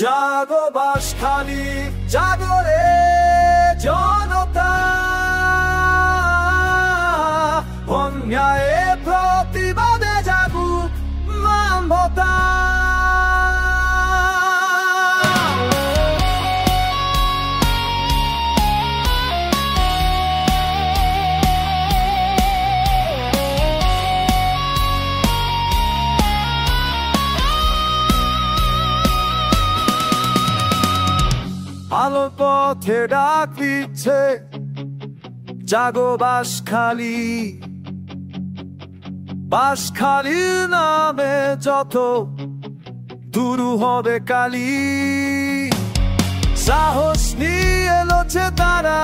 জাগো বাঁশখালী, জাগো রে জনতা, অন্যায়ে প্রতিবাদে জাগুক মানবতা। আলোর পথে ডাক দিচ্ছে জাগো বাঁশখালী, বাঁশখালীর নামে যত দুরু হবে কালি। সাহস নিয়ে লড়ছে তারা,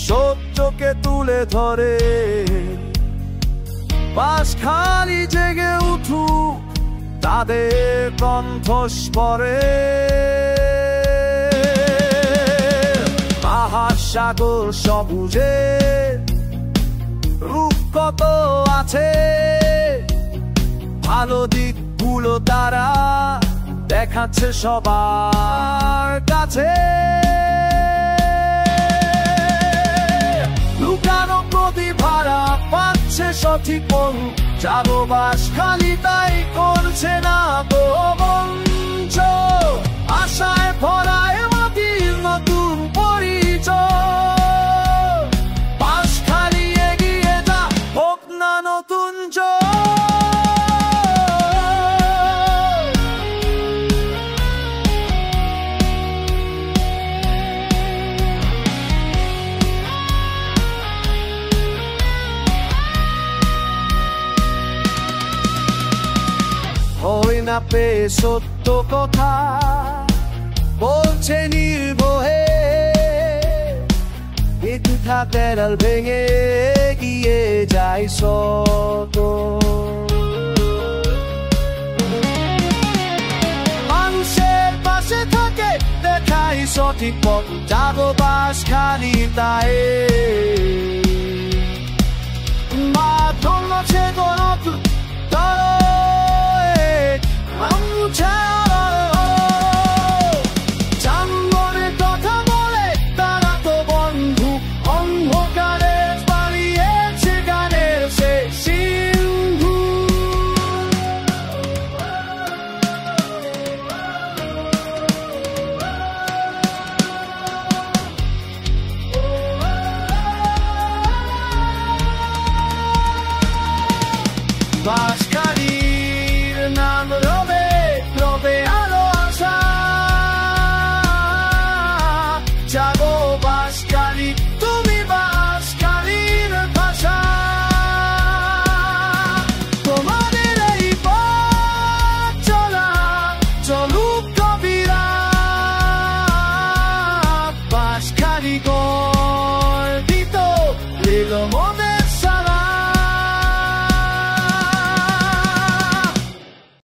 সত্যকে তুলে ধরে। বাঁশখালী জেগে উঠুক তাদের কণ্ঠস্বরে। মহাসাগর সবুজে রূপ কত আছে, ভালো দিকগুলো তারা দেখাচ্ছে সবার কাছে। লুকানো প্রতিভারা পাচ্ছে সঠিক পথ, জাগো বাঁশখালী তাই করছে না তো বঞ্চ। আশায় ভরায় মাটির নতুন পরিচয়, বাঁশখালী এগিয়ে যা, হোক না নতুন জয়। হয় না পেয়ে সত্য কথা বলছে নির্ভয়ে, মিথ্যা দেয়াল ভেঙে গিয়ে যায় সত। মানুষের পাশে থাকে দেখাই সঠিক পথ, জাগো বাঁশখালী তাই। মা ধন্য চেতনা মানুষ